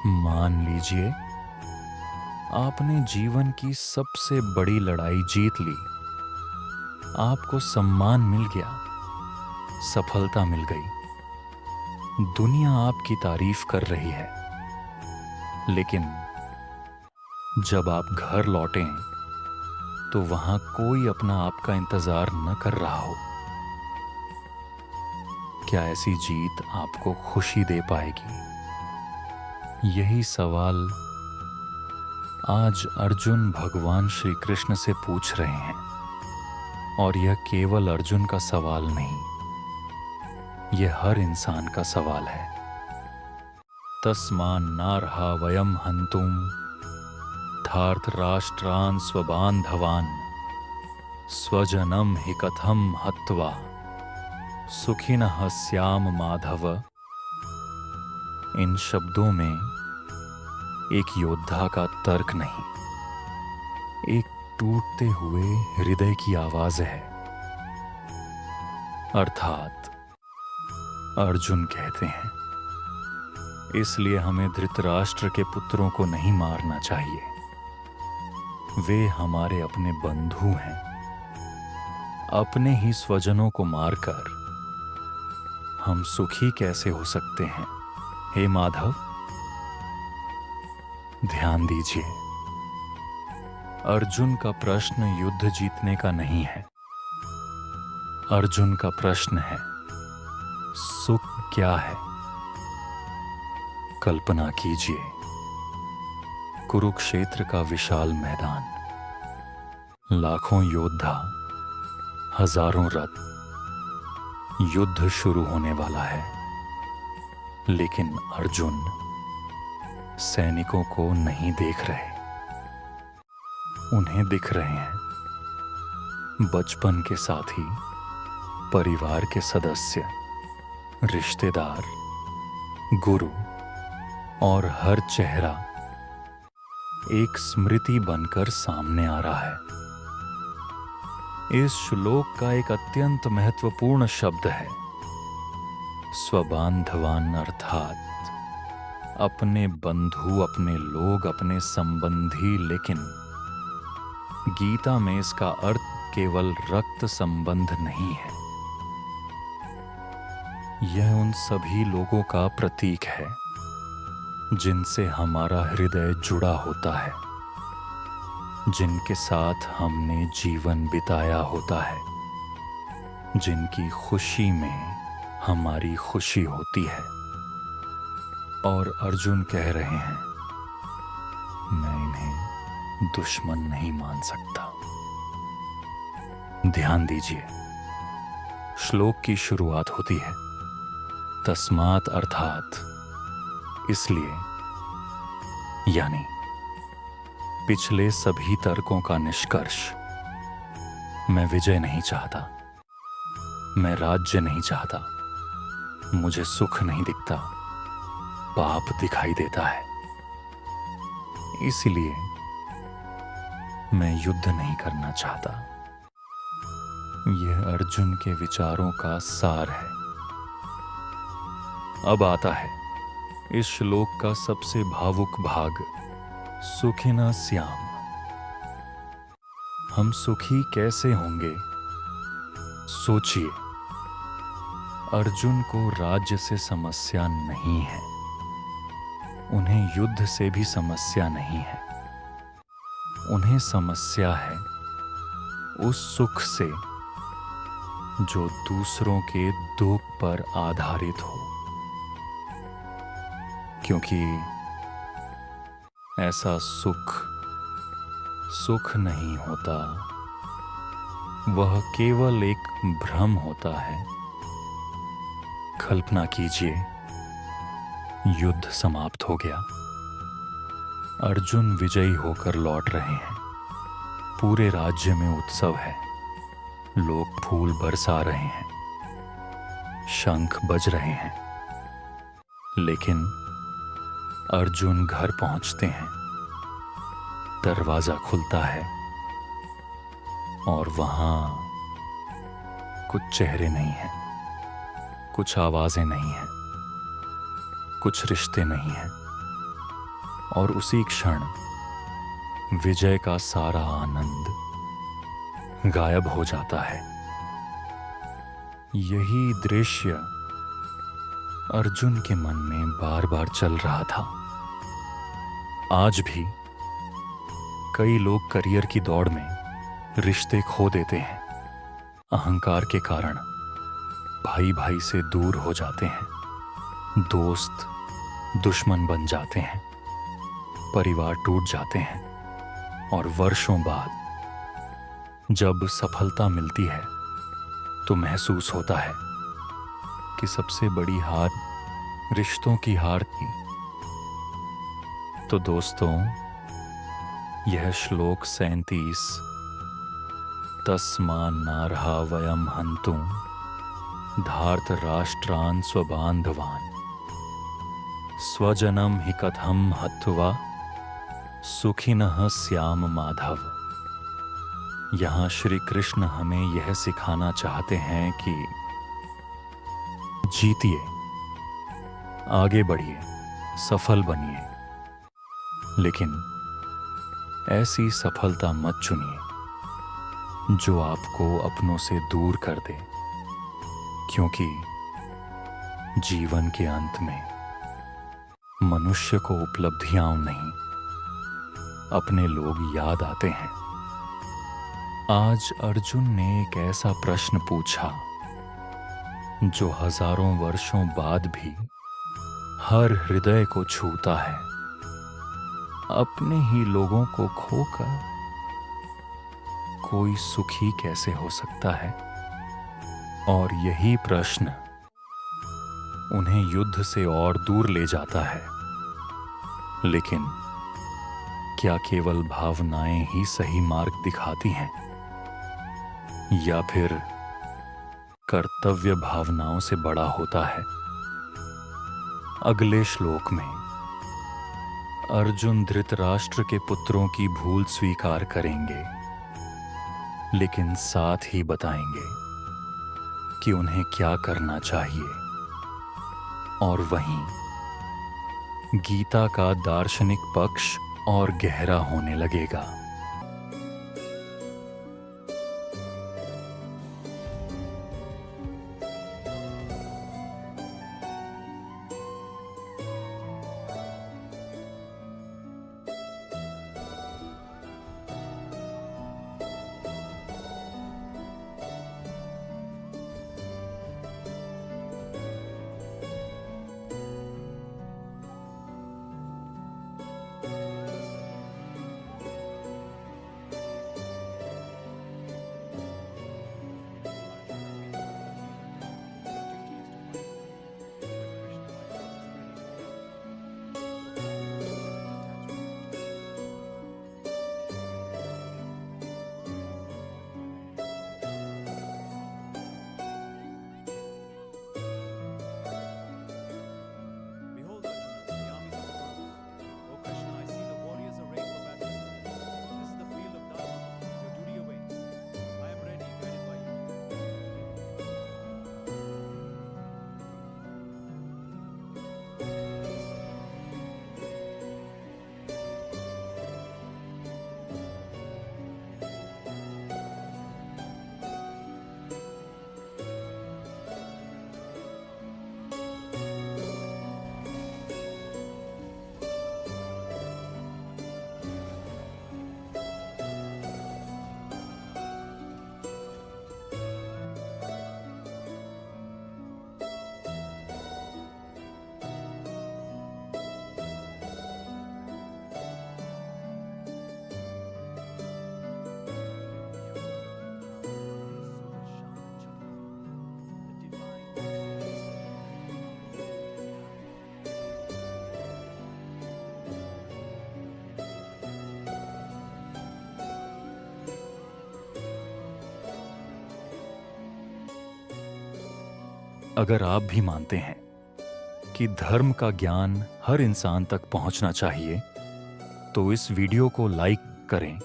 मान लीजिए आपने जीवन की सबसे बड़ी लड़ाई जीत ली। आपको सम्मान मिल गया, सफलता मिल गई, दुनिया आपकी तारीफ कर रही है। लेकिन जब आप घर लौटें तो वहां कोई अपना आपका इंतजार न कर रहा हो। क्या ऐसी जीत आपको खुशी दे पाएगी? यही सवाल आज अर्जुन भगवान श्री कृष्ण से पूछ रहे हैं। और यह केवल अर्जुन का सवाल नहीं, यह हर इंसान का सवाल है। तस्मान् नार्हा वयम हन्तुम धार्तराष्ट्रान् स्वबान्धवान् स्वजनम हि कथम हत्वा सुखिनः स्याम माधव। इन शब्दों में एक योद्धा का तर्क नहीं, एक टूटते हुए हृदय की आवाज है। अर्थात अर्जुन कहते हैं, इसलिए हमें धृतराष्ट्र के पुत्रों को नहीं मारना चाहिए। वे हमारे अपने बंधु हैं। अपने ही स्वजनों को मारकर हम सुखी कैसे हो सकते हैं? हे माधव, ध्यान दीजिए, अर्जुन का प्रश्न युद्ध जीतने का नहीं है। अर्जुन का प्रश्न है, सुख क्या है? कल्पना कीजिए, कुरुक्षेत्र का विशाल मैदान, लाखों योद्धा, हजारों रथ, युद्ध शुरू होने वाला है। लेकिन अर्जुन सैनिकों को नहीं देख रहे। उन्हें दिख रहे हैं बचपन के साथी, परिवार के सदस्य, रिश्तेदार, गुरु, और हर चेहरा एक स्मृति बनकर सामने आ रहा है। इस श्लोक का एक अत्यंत महत्वपूर्ण शब्द है स्वबान्धवान्, अर्थात अपने बंधु, अपने लोग, अपने संबंधी। लेकिन गीता में इसका अर्थ केवल रक्त संबंध नहीं है। यह उन सभी लोगों का प्रतीक है जिनसे हमारा हृदय जुड़ा होता है, जिनके साथ हमने जीवन बिताया होता है, जिनकी खुशी में हमारी खुशी होती है। और अर्जुन कह रहे हैं, मैं इन्हें दुश्मन नहीं मान सकता। ध्यान दीजिए, श्लोक की शुरुआत होती है तस्मात्, अर्थात इसलिए, यानी पिछले सभी तर्कों का निष्कर्ष। मैं विजय नहीं चाहता, मैं राज्य नहीं चाहता, मुझे सुख नहीं दिखता, पाप दिखाई देता है। इसलिए मैं युद्ध नहीं करना चाहता। यह अर्जुन के विचारों का सार है। अब आता है इस श्लोक का सबसे भावुक भाग, सुखिनः स्याम। हम सुखी कैसे होंगे? सोचिए, अर्जुन को राज्य से समस्या नहीं है, उन्हें युद्ध से भी समस्या नहीं है। उन्हें समस्या है उस सुख से जो दूसरों के दुख पर आधारित हो, क्योंकि ऐसा सुख नहीं होता, वह केवल एक भ्रम होता है। कल्पना कीजिए, युद्ध समाप्त हो गया, अर्जुन विजयी होकर लौट रहे हैं, पूरे राज्य में उत्सव है, लोग फूल बरसा रहे हैं, शंख बज रहे हैं। लेकिन अर्जुन घर पहुंचते हैं, दरवाजा खुलता है और वहां कुछ चेहरे नहीं हैं, कुछ आवाजें नहीं हैं, कुछ रिश्ते नहीं हैं, और उसी क्षण विजय का सारा आनंद गायब हो जाता है। यही दृश्य अर्जुन के मन में बार बार चल रहा था। आज भी कई लोग करियर की दौड़ में रिश्ते खो देते हैं, अहंकार के कारण भाई भाई से दूर हो जाते हैं, दोस्त दुश्मन बन जाते हैं, परिवार टूट जाते हैं, और वर्षों बाद जब सफलता मिलती है तो महसूस होता है कि सबसे बड़ी हार रिश्तों की हार थी। तो दोस्तों, यह श्लोक 37 तस्मान्नार्हा वयम हन्तुं धार्तराष्ट्रान् स्वबान्धवान् स्वजनम हि कथम हत्वा सुखिनः स्याम माधव। यहाँ श्री कृष्ण हमें यह सिखाना चाहते हैं कि जीतिए, आगे बढ़िए, सफल बनिए, लेकिन ऐसी सफलता मत चुनिए जो आपको अपनों से दूर कर दे, क्योंकि जीवन के अंत में मनुष्य को उपलब्धियां नहीं, अपने लोग याद आते हैं। आज अर्जुन ने एक ऐसा प्रश्न पूछा जो हजारों वर्षों बाद भी हर हृदय को छूता है। अपने ही लोगों को खोकर कोई सुखी कैसे हो सकता है? और यही प्रश्न उन्हें युद्ध से और दूर ले जाता है। लेकिन क्या केवल भावनाएं ही सही मार्ग दिखाती हैं, या फिर कर्तव्य भावनाओं से बड़ा होता है? अगले श्लोक में अर्जुन धृतराष्ट्र के पुत्रों की भूल स्वीकार करेंगे, लेकिन साथ ही बताएंगे कि उन्हें क्या करना चाहिए। और वहीं गीता का दार्शनिक पक्ष और गहरा होने लगेगा। Behold, Arjuna, the armies of the world. O Krishna, I see the warriors arrayed for battle. This is the field of Dharma. Your duty awaits. I am ready, guided by you. अगर आप भी मानते हैं कि धर्म का ज्ञान हर इंसान तक पहुंचना चाहिए, तो इस वीडियो को लाइक करें,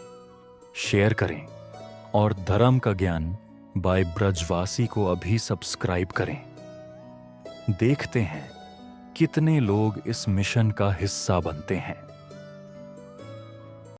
शेयर करें और धर्म का ज्ञान बाय ब्रजवासी को अभी सब्सक्राइब करें। देखते हैं कितने लोग इस मिशन का हिस्सा बनते हैं।